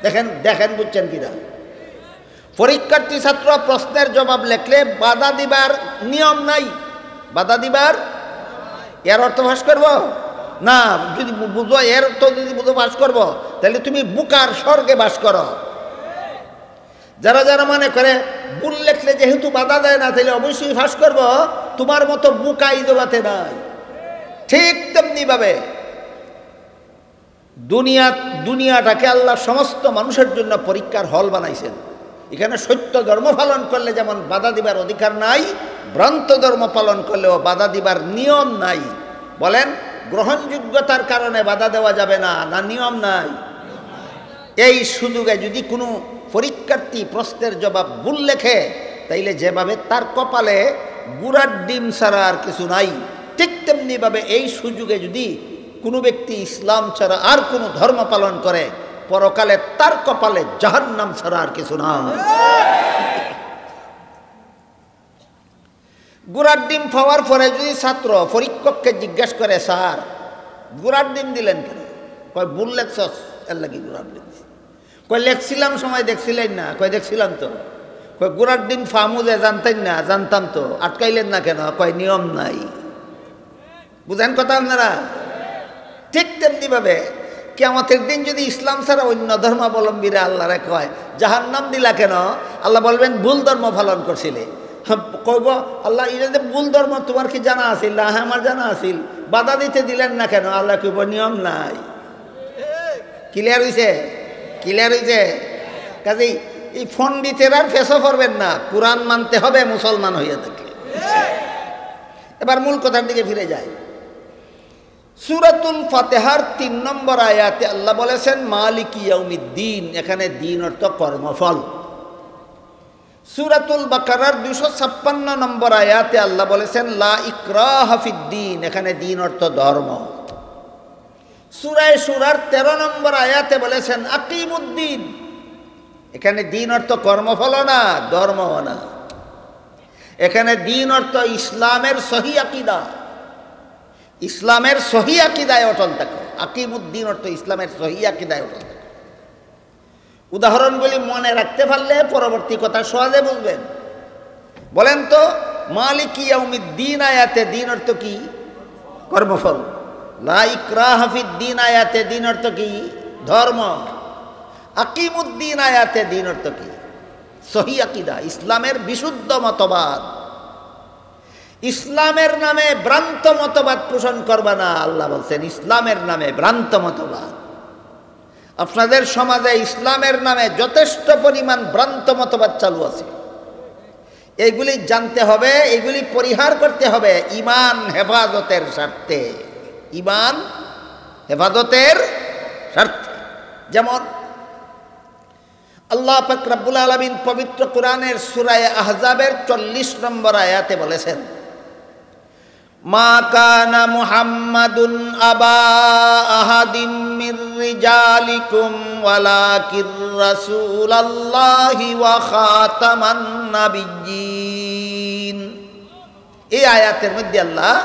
দেখেন দেখেন বুঝছেন কিনা? পরীক্ষার্থী ছাত্র প্রশ্নের জবাব লেখলে বাধা দিবার নিয়ম নাই। বাধা দিবার এর অর্থ ফাঁস করবো না। যদি বুঝো এর অর্থ যদি বুঝো ফাঁস করবো, তাহলে তুমি বুকার স্বর্গে বাস করো। যারা যারা মনে করে ভুল লেখলে যেহেতু বাধা দেয় না তাহলে অবশ্যই ফাঁস করবো, তোমার মতো বুকা এই জগতে নাই। ঠিক তেমনি ভাবে দুনিয়াটাকে আল্লাহ সমস্ত মানুষের জন্য পরীক্ষার হল বানাইছেন। এখানে সত্য ধর্ম পালন করলে যেমন বাধা দিবার অধিকার নাই, ভ্রান্ত ধর্ম পালন করলেও বাধা দিবার নিয়ম নাই। বলেন গ্রহণযোগ্যতার কারণে বাধা দেওয়া যাবে না, না নিয়ম নাই? এই সুযোগে যদি কোনো পরীক্ষার্থী প্রশ্নের জবাব ভুল লেখে, তাইলে যেভাবে তার কপালে গুড়ার ডিম ছাড়া আর কিছু নাই, ঠিক তেমনিভাবে এই সুযোগে যদি কোনো ব্যক্তি ইসলাম ছাড়া আর কোনো ধর্ম পালন করে, পরকালে তার কপালে জাহান্নাম ছাড়া আর কিছু না। গুড়ার ডিম পাওয়ার পরে যদি ছাত্র পরীক্ষককে জিজ্ঞাসা করে, স্যার গুড়ার ডিম দিলেন কেন? কয় ভুল লেখছস, এর লাগি গুড়ার ডিম। কয় লেখছিলাম সময় দেখছিলেন না? কয় দেখছিলাম তো। কয় গুড়ার ডিম ফামু যে জানতেন না? জানতাম তো। আটকাইলেন না কেন? কয় নিয়ম নাই। বুঝেন কথা আপনারা? ঠিক তেমনিভাবে কিয়ামতের দিন যদি ইসলাম ছাড়া অন্য ধর্মাবলম্বীরা আল্লাহরে কয় জাহান্নাম দিলা কেন? আল্লাহ বলবেন ভুল ধর্ম পালন করছিলে। কইব আল্লাহ এটা যে ভুল ধর্ম তোমার কি জানা আছিল? না, হ্যাঁ আমার জানা আছিল। বাধা দিতে দিলেন না কেন? আল্লাহ কইব নিয়ম নাই। ক্লিয়ার হইছে? ক্লিয়ার হইছে? কাজেই এই পণ্ডিতের আর ফেসও করবেন না, কোরআন মানতে হবে মুসলমান হইয়া থাকলে। এবার মূল কথার দিকে ফিরে যায়। সূরাতুল ফাতিহার 3 নম্বর আয়াতে আল্লাহ বলেছেন মালিক ইয়াউমিদ্দিন। এখানে দিন অর্থ কর্মফল। সূরাতুল বাকারার 256 নম্বর আয়াতে আল্লাহ বলেছেন লা ইকরাহা ফিদ্দীন, এখানে দিন অর্থ ধর্ম। সূরা শুরার 13 নম্বর আয়াতে বলেছেন আকিমুদ্দিন, এখানে দিন অর্থ কর্মফল না, ধর্ম না। এখানে দিন অর্থ ইসলামের সহি আকীদা, ইসলামের সহি আকীদায় অটল থাকো। আকিমুদ্দিন অর্থ ইসলামের সহি আকীদায় অটল থাকো। উদাহরণগুলি মনে রাখতে পারলে পরবর্তী কথা সহজে বুঝবেন। বলেন তো, মালিকি ইয়াউমিদ্দিন আয়াতে দিন অর্থ কি? কর্মফল। লা ইকরাহা ফিদ্দীন আয়াতে দিন অর্থ কি? ধর্ম। আকিমুদ্দিন আয়াতে দিন অর্থ কি? সহি আকীদা, ইসলামের বিশুদ্ধ মতবাদ। ইসলামের নামে ভ্রান্ত মতবাদ পোষণ করবা না, আল্লাহ বলছেন ইসলামের নামে ভ্রান্ত মতবাদ। আপনাদের সমাজে ইসলামের নামে যথেষ্ট পরিমাণ ভ্রান্ত মতবাদ চালু আছে, এইগুলি জানতে হবে, এইগুলি পরিহার করতে হবে ঈমান হেফাজতের স্বার্থে, ঈমান হেফাজতের স্বার্থে। যেমন আল্লাহ পাক রব্বুল আলামিন পবিত্র কোরআনের সূরা আহজাবের 40 নম্বর আয়াতে বলেছেন মা কানা মুহাম্মাদুন আবা আহাদিম মির রিজালিকুম ওয়ালাকির রাসূলুল্লাহি ওয়া খাতামান নাবিয়্যিন। এই আয়াতের মধ্যে আল্লাহ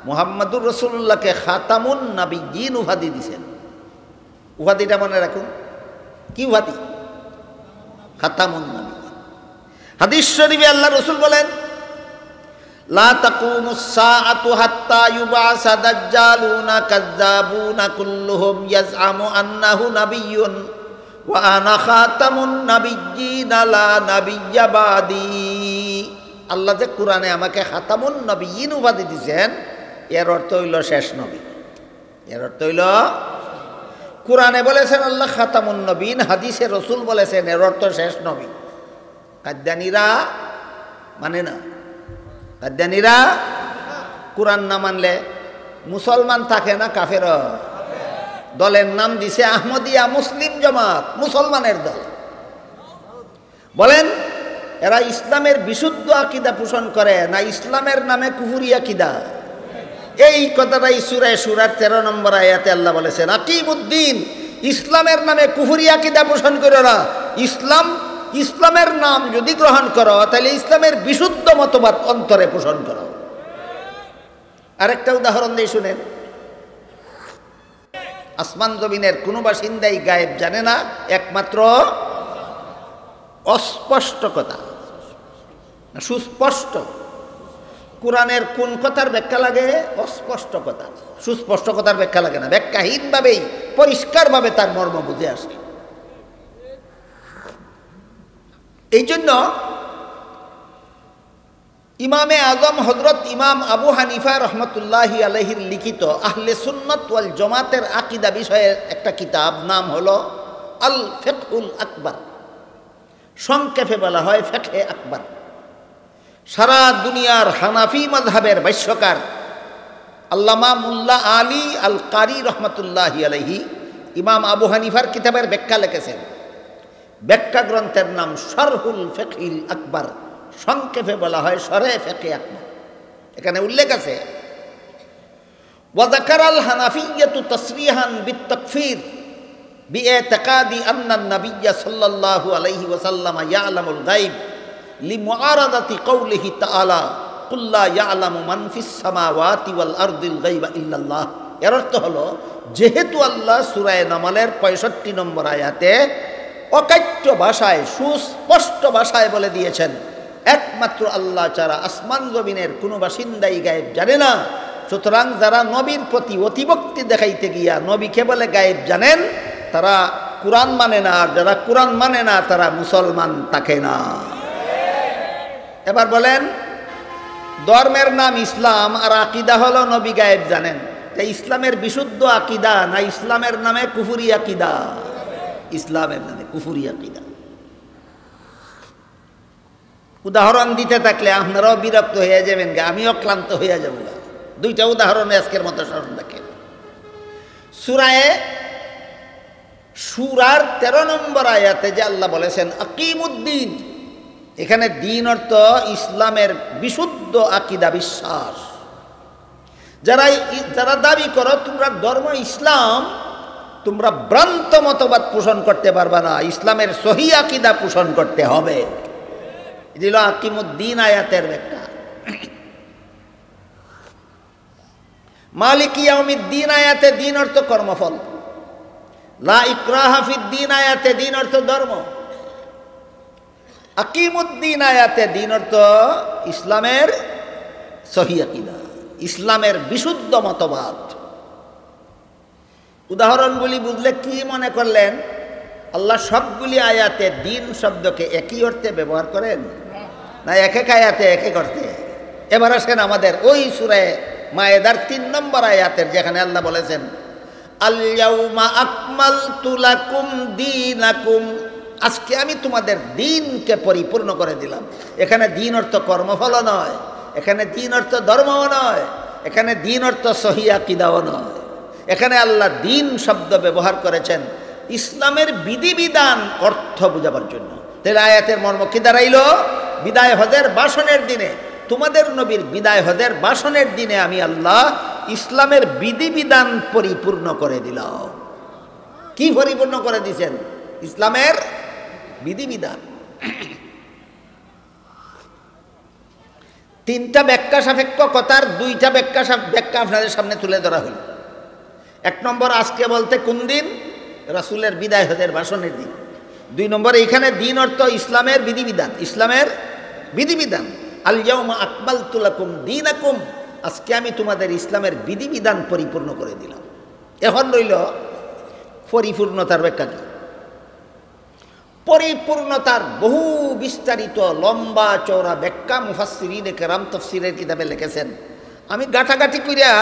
মুহাম্মাদুর রাসূলুল্লাহকে খাতামুন নাবিয়্যিন উপাধি দিয়েছেন। উপাধিটা মনে রাখুন, কি উপাধি? খাতামুন নাবিয়্যিন। হাদিস শরীফে আল্লাহ রাসূল বলেন লা তাকুমুস সাআতু হাত্তা ইউবাসা দাজ্জালুনা কাযযাবুনা কুল্লুহুম ইয়াজআমু আন্নাহু নাবিয়্যুন ওয়া আনা খাতামুন নাবিয়্যিন লা নাবিয়্যা বাদি। আল্লাহ যে কোরআনে আমাকে খাতামুন নাবিয়্যিন উপাধি দিয়েছেন, এর অর্থ হইল শেষ নবী। এর অর্থ হইল, কোরআনে বলেছেন আল্লাহ খাতামুন নবীন, হাদিসে রাসূল বলেছেন এর অর্থ শেষ নবী। কাদ্যানীরা মানে না, কাদ্যানীরা কোরআন না মানলে মুসলমান থাকে না কাফের। দলের নাম দিছে আহমদিয়া মুসলিম জামাত, মুসলমানের দল। বলেন এরা ইসলামের বিশুদ্ধ আকীদা পোষণ করে না ইসলামের নামে কুফরি আকীদা? এই কথাটাই সূরা শুরার 13 নম্বর আয়াতে আল্লাহ বলেছেন আকিমুদ্দিন, ইসলামের নামে কুফরি আকীদা পোষণ করো না। ইসলামের নাম যদি গ্রহণ করো তাহলে ইসলামের বিশুদ্ধ মতবাদ অন্তরে পোষণ করো। আরেকটা উদাহরণ দিয়ে শুনেন। আসমান জমিনের কোনো বাসিন্দাই গায়েব জানে না, একমাত্র অস্পষ্ট কথা, সুস্পষ্ট। কোরআনের কোন কথার ব্যাখ্যা লাগে? অস্পষ্ট কথা। সুস্পষ্ট কথার ব্যাখ্যা লাগে না, ব্যাখ্যাহীনভাবেই পরিষ্কারভাবে তার মর্ম বুঝে আসে। এই জন্য ইমামে আজম হযরত ইমাম আবু হানিফা রহমতুল্লাহি আলাইহির লিখিত আহলে সুন্নাত ওয়াল জামাতের আকীদা বিষয়ে একটা কিতাব, নাম হলো আল ফিকহুল আকবার, সংক্ষেপে বলা হয় ফিকহে আকবর। সারা দুনিয়ার হানাফি মাযহাবের ভাষ্যকার আল্লামা মুল্লা আলী আল কারি রহমতুল্লাহি আলাইহি ইমাম আবু হানিফার কিতাবের ব্যাখ্যা লিখেছেন। ব্যাখ্যা গ্রন্থের নাম শরহুল ফিকহিল আকবর, সংক্ষেপে বলা হয় শরহে ফিকহে আকবর। এখানে উল্লেখ আছে ওয়া যাকারাল হানাফিয়্যাতু তাসরিহান বিত-তাকফীর বিইতিকাদি আন্না আন-নাবিয়্য সাল্লাল্লাহু আলাইহি ওয়াসাল্লাম ইয়ালামুল গায়ব লিমুআরাদাতি কওলিহি তাআলা কুল লা ইয়ালামু মান ফিস সামাওয়াতি ওয়াল আরদিল গায়বা ইল্লাল্লাহ। এর অর্থ হলো, যেহেতু আল্লাহ সূরা নামলের 65 নম্বর আয়াতে অকাট্য ভাষায়, সুস্পষ্ট ভাষায় বলে দিয়েছেন একমাত্র আল্লাহ ছাড়া আসমান জমিনের কোনো বাসিন্দাই গায়েব জানে না। সুতরাং যারা নবীর প্রতি অতিভক্তি দেখাইতে গিয়া নবীকে বলে গায়েব জানেন, তারা কোরআন মানে না। আর যারা কোরআন মানে না তারা মুসলমান থাকে না। এবার বলেন, ধর্মের নাম ইসলাম আর আকীদা হলো নবী গায়েব জানেন। তাই ইসলামের বিশুদ্ধ আকীদা না ইসলামের নামে কুফরি আকীদা? ইসলামের নামে কুফরি আকীদা। উদাহরণ দিতে থাকলে আপনারাও বিরক্ত হয়ে যাবেন, আমিও ক্লান্ত হয়ে যাব। দুইটা উদাহরণ আজকের মতো স্মরণ রাখেন। সূরার 13 নম্বর আয়াতে যে আল্লাহ বলেছেন আকিমুদ্দিন, এখানে দিন অর্থ ইসলামের বিশুদ্ধ আকীদা বিশ্বাস। যারা দাবি করো তোমরা ধর্ম ইসলাম, তোমরা ভ্রান্ত মতবাদ পোষণ করতে পারবে না, ইসলামের সহি আকীদা পোষণ করতে হবে। এটি হলো আকিমুদ্দিন আয়াতের ব্যাখ্যা। মালিক ইয়াউমিদ্দিন আয়াতে দিন অর্থ কর্মফল। লা ইকরাহা ফিদ্দিন আয়াতে দিন অর্থ ধর্ম। আকিমুদ্দিন আয়াতে দিন অর্থ ইসলামের সহি আকীদা, ইসলামের বিশুদ্ধ মতবাদ। উদাহরণগুলি বুঝলে কি মনে করলেন? আল্লাহ সবগুলি আয়াতে দিন শব্দকে একই অর্থে ব্যবহার করেন না এক এক আয়াতে এক এক অর্থে? এবার আসেন আমাদের ওই সূরা মায়েদার 3 নম্বর আয়াতের, যেখানে আল্লাহ বলেছেন আল ইয়াউমা আকমালতু লাকুম দীনাকুম, আজকে আমি তোমাদের দিনকে পরিপূর্ণ করে দিলাম। এখানে দিন অর্থ কর্মফল নয়, এখানে দিন অর্থ ধর্মও নয়, এখানে দিন অর্থ সহি আকীদাও নয়। এখানে আল্লাহ দিন শব্দ ব্যবহার করেছেন ইসলামের বিধিবিধান অর্থ বোঝাবার জন্য। তাহলে আয়াতের মর্ম কি দাঁড়াইল? বিদায় হজের ভাষণের দিনে, তোমাদের নবীর বিদায় হজের ভাষণের দিনে আমি আল্লাহ ইসলামের বিধিবিধান পরিপূর্ণ করে দিলাম। কি পরিপূর্ণ করে দিয়েছেন? ইসলামের বিধিবিধান। 3টা ব্যাখ্যা সাপেক্ষ কথার 2টা ব্যাখ্যা আপনাদের সামনে তুলে ধরা হল। 1 নম্বর, আজকে বলতে কোন দিন? রাসূলের বিদায় হজের ভাষণের দিন। 2 নম্বর, এখানে দিন অর্থ ইসলামের বিধিবিধান, ইসলামের বিধিবিধান। আল ইয়াউমা আকমালতু লাকুম দীনাকুম, আজকে আমি তোমাদের ইসলামের বিধিবিধান পরিপূর্ণ করে দিলাম। এখন রইল পরিপূর্ণতার ব্যাখ্যা কি? পরিপূর্ণতার বহু বিস্তারিত লম্বা চওড়া ব্যাখ্যা মুফাসসিরিনে কেরাম তাফসীরের কিতাবে লিখেছেন। আমি গাঁটাগাঁটি কইরা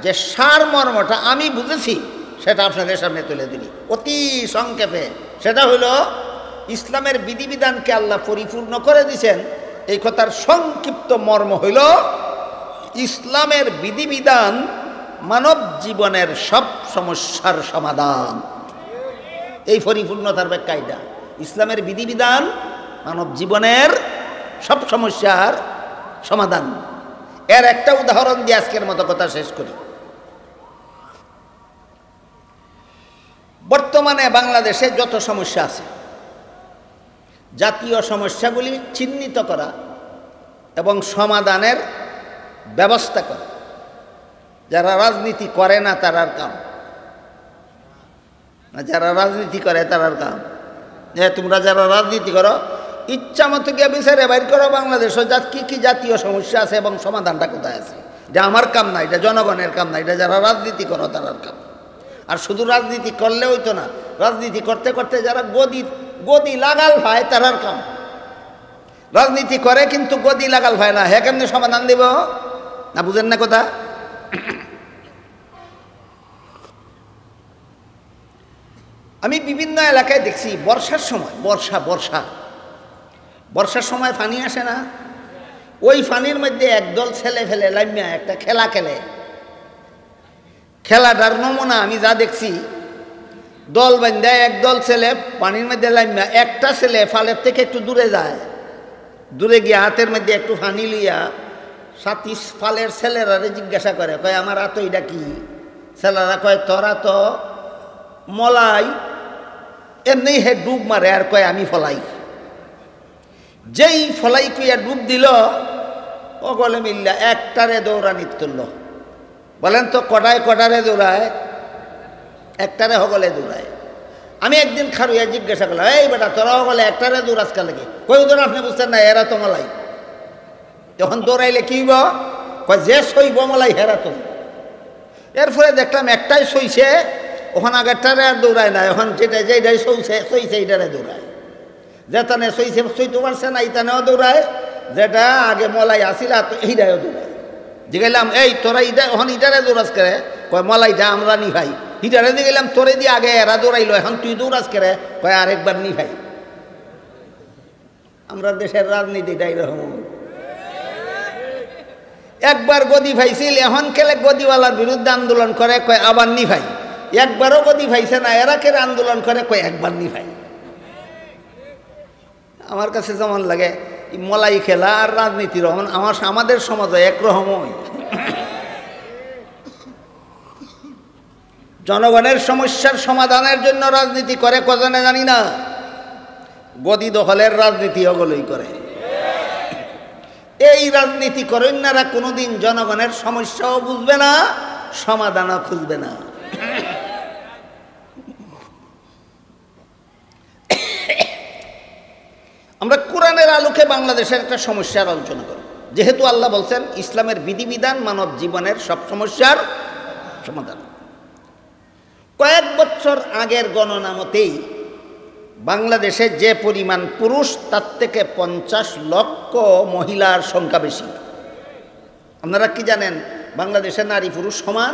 যে সারমর্মটা আমি বুঝেছি সেটা আপনাদের সামনে তুলে দিলি অতি সংক্ষেপে। সেটা হলো ইসলামের বিধিবিধানকে আল্লাহ পরিপূর্ণ করে দিয়েছেন, এই কথার সংক্ষিপ্ত মর্ম হইল ইসলামের বিধিবিধান মানব জীবনের সব সমস্যার সমাধান। এই পরিপূর্ণতার ব্যাখ্যা এটা। ইসলামের বিধিবিধান মানব জীবনের সব সমস্যার সমাধান। এর একটা উদাহরণ দিয়ে আজকের মতো কথা শেষ করি। বর্তমানে বাংলাদেশে যত সমস্যা আছে, জাতীয় সমস্যাগুলি চিহ্নিত করা এবং সমাধানের ব্যবস্থা করা যারা রাজনীতি করে না তারার কাম, না যারা রাজনীতি করে তারার কাম। তোমরা যারা রাজনীতি করো ইচ্ছা মতো গিয়ে বিচারে বাইর করো বাংলাদেশে কী কী জাতীয় সমস্যা আছে এবং সমাধানটা কোথায় আছে। এটা আমার কাম না, এটা জনগণের কাম না, এটা যারা রাজনীতি করো তারার কাম। আর শুধু রাজনীতি করলে হইতো না, রাজনীতি করতে করতে যারা গদি লাগাল পায় তারার কাম। রাজনীতি করে কিন্তু গদি লাগাল পায় না, হ্যাঁ কেমনি সমাধান দেব? না বুঝেন না কথা? আমি বিভিন্ন এলাকায় দেখছি বর্ষার সময়, বর্ষার সময় পানি আসে না, ওই পানির মধ্যে একদল ছেলে ফেলে লাইমিয়া একটা খেলা খেলে। খেলাটার নমুনা আমি যা দেখছি, দল বান্ধা একদল ছেলে পানির মধ্যে লাইমিয়া, একটা ছেলে ফালের থেকে একটু দূরে যায়, দূরে গিয়ে হাতের মধ্যে একটু পানি লিয়া সাথী ফালের ছেলেরা জিজ্ঞাসা করে, কয় আমার হাত এটা কি? ছেলেরা কয় তোরা তো মলাই। এমনি হে ডুব মারে আর কয় আমি ফলাই। যেই ফলাই কুইয়া ডুব দিল ওগলে মিল্লা একটারে দৌড়ানি তুলল। বলেন তো কটারে দৌড়ায়? একটারে হগলে দৌড়ায়। আমি একদিন খারুইয়া জিজ্ঞাসা করলাম, এই বেটা তোরা হগলে একটারে দৌড়াস কা লাগে? কই দৌড় আপনি বুঝতেন না, এরা তো মলাই। তখন দৌড়াইলে কি হইব? কয় যে সইব মলাই হেরা তো। এরপরে দেখলাম একটাই সইছে, ওখানে আগেরটারে আর দৌড়ায় না, এখন যেটাই সইছে এইটারে দৌড়ায়। যেতানে সইতে পারছে না এইটানেও দৌড়ায়, যেটা আগে মলাই আসিল এইটাও দৌড়ায়। জিগাইলাম এই তোরা এখন ইটারে দৌড়াস করে? কয় মলাইটা আমরা নি ভাই। হিটারে দিয়ে গেলাম তোরে দিয়ে আগে এরা দৌড়াইলো, এখন তুই দৌড়াস করে? কয় আরেকবার নি ভাই। আমরা দেশের রাজনীতিটা এরকম। একবার গদি ভাইছিল, এখন খেলে গদিওয়ালার বিরুদ্ধে আন্দোলন করে, কয় আবার নি ভাই। একবারও গদি ভাইছে না, এরা কেন আন্দোলন করে? কয় একবার নি ভাই। আমার কাছে যেমন লাগে মলাই খেলা আর রাজনীতির আমাদের সমাজে একরকমই। জনগণের সমস্যার সমাধানের জন্য রাজনীতি করে কজনে জানি না, গদি দখলের রাজনীতি ওগুলোই করে। এই রাজনীতি করেন না, কোনোদিন জনগণের সমস্যাও বুঝবে না, সমাধানও খুঁজবে না। আমরা কোরআনের আলোকে বাংলাদেশের একটা সমস্যার আলোচনা করব। যেহেতু আল্লাহ বলছেন ইসলামের বিধিবিধান মানব জীবনের সব সমস্যার সমাধান। কয়েক বছর আগের গণনা মতেই বাংলাদেশে যে পরিমাণ পুরুষ, তার থেকে 50 লক্ষ মহিলার সংখ্যা বেশি। আপনারা কি জানেন বাংলাদেশে নারী পুরুষ সমান,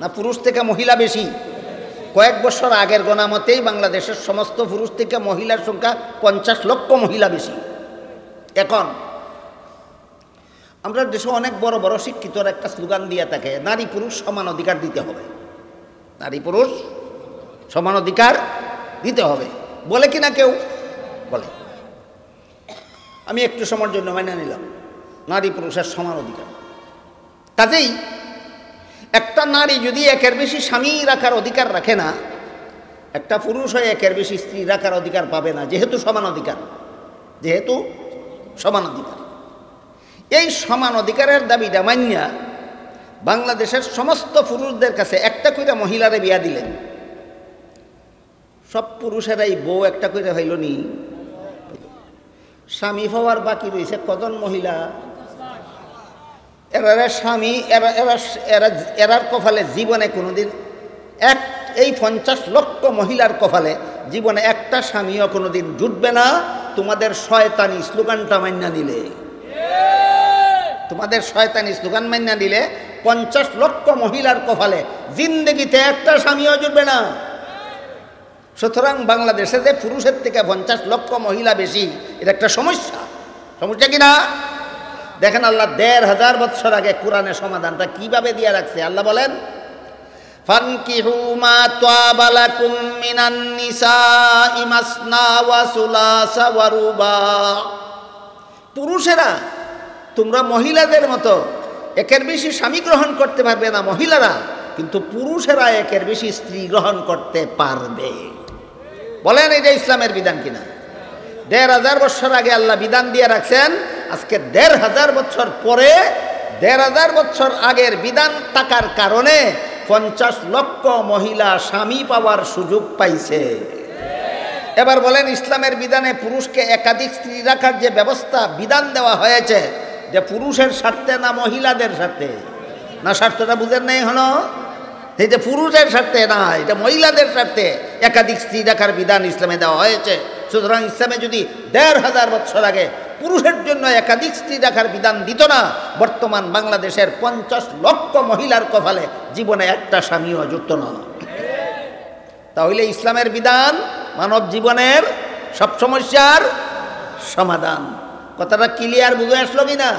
না পুরুষ থেকে মহিলা বেশি? কয়েক বছর আগের গণনা মতেই বাংলাদেশের সমস্ত পুরুষ থেকে মহিলার সংখ্যা 50 লক্ষ মহিলা বেশি। এখন আমরা দেশে অনেক বড় বড় শিক্ষিতর একটা স্লোগান দিয়ে থাকে, নারী পুরুষ সমান অধিকার দিতে হবে, নারী পুরুষ সমান অধিকার দিতে হবে। বলে কিনা কেউ? বলে। আমি একটু সময়ের জন্য মেনে নিলাম নারী পুরুষের সমান অধিকার। কাজেই একটা নারী যদি একের বেশি স্বামী রাখার অধিকার রাখে না, একটা পুরুষ হয়ে একের বেশি স্ত্রী রাখার অধিকার পাবে না, যেহেতু সমান অধিকার। যেহেতু সমান অধিকার, এই সমান অধিকারের দাবিটা মানিয়া বাংলাদেশের সমস্ত পুরুষদের কাছে একটা কইরা মহিলারে বিয়া দিলেন। সব পুরুষেরাই বউ একটা কইরা হইল নি, স্বামী হওয়ার বাকি রয়েছে কজন মহিলা? এরা স্বামী, এরার কপালে জীবনে কোনোদিন এই 50 লক্ষ মহিলার কপালে জীবনে একটা স্বামীও কোনোদিন জুটবে না। তোমাদের শয়তানি স্লোগানটা মান্না নিলে, তোমাদের শয়তানি স্লোগান মান্না দিলে 50 লক্ষ মহিলার কপালে জিন্দগিতে একটা স্বামীও জুটবে না। সুতরাং বাংলাদেশে যে পুরুষের থেকে 50 লক্ষ মহিলা বেশি, এটা একটা সমস্যা। সমস্যা কিনা দেখেন, আল্লাহ 1500 বছর আগে কোরআনে সমাধানটা কিভাবে দিয়ে রাখছে। আল্লাহ বলেন, ফানকিহু মা তাবা লাকুম মিনান নিসাই মাসনা ওয়া সুলাসা ওয়া রুবা। পুরুষেরা তোমরা মহিলাদের মতো একের বেশি স্বামী গ্রহণ করতে পারবে না মহিলারা, কিন্তু পুরুষেরা একের বেশি স্ত্রী গ্রহণ করতে পারবে। বলেন এটা ইসলামের বিধান কিনা? 1500 বছর আগে আল্লাহ বিধান দিয়ে রাখছেন। আজকে 1500 বছর পরে 1500 বছর আগের বিধান থাকার কারণে 50 লক্ষ মহিলা স্বামী পাওয়ার সুযোগ পাইছে। এবার বলেন ইসলামের বিধানে পুরুষকে একাধিক স্ত্রী রাখার যে ব্যবস্থা বিধান দেওয়া হয়েছে, যে পুরুষের স্বার্থে না মহিলাদের স্বার্থে? না স্বার্থটা বুঝেন নাই হলো? এটা পুরুষের স্বার্থে না, এটা মহিলাদের স্বার্থে একাধিক স্ত্রী রাখার বিধান ইসলামে দেওয়া হয়েছে। সুতরাং ইসলামে যদি 1500 বছর আগে পুরুষের জন্য একাধিক স্ত্রী রাখার বিধান দিত না, বর্তমান বাংলাদেশের 50 লক্ষ মহিলার কপালে জীবনে একটা স্বামীও জুটত না। তাহলে ইসলামের বিধান মানব জীবনের সব সমস্যার সমাধান। কথাটা ক্লিয়ার বুঝে আসলো কিনা?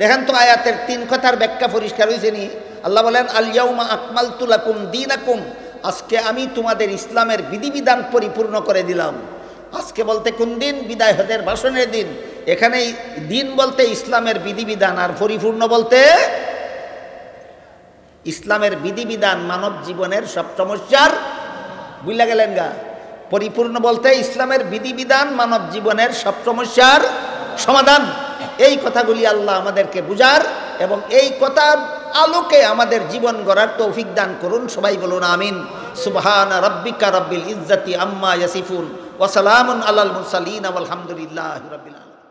দেখেন তো আয়াতের 3 কথার ব্যাখ্যা পরিষ্কার হয়েছে নি? আল্লাহ বলেন, আল ইয়াউমা আকমালতু লাকুম দীনাকুম, আজকে আমি তোমাদের ইসলামের বিধিবিধান পরিপূর্ণ করে দিলাম। আজকে বলতে কোন দিন? বিদায় হদের ভাষণের দিন। এখানে দিন বলতে ইসলামের বিধিবিধান, আর পরিপূর্ণ বলতে ইসলামের বিধিবিধান মানব জীবনের সব সমস্যার, বুঝলা গেলেন গা? পরিপূর্ণ বলতে ইসলামের বিধিবিধান মানব জীবনের সব সমস্যার সমাধান। এই কথাগুলি আল্লাহ আমাদেরকে বুঝার এবং এই কথার আলোকে আমাদের জীবন গড়ার তৌফিক দান করুন। সবাই বলুন আমিন। সুবহানা রাব্বিকা রাব্বিল ইজ্জাতি আম্মা ইয়াসিফুন ওয়া সালামুন আলাল মুরসালিন ওয়াল হামদুলিল্লাহি রাব্বিল আলামিন।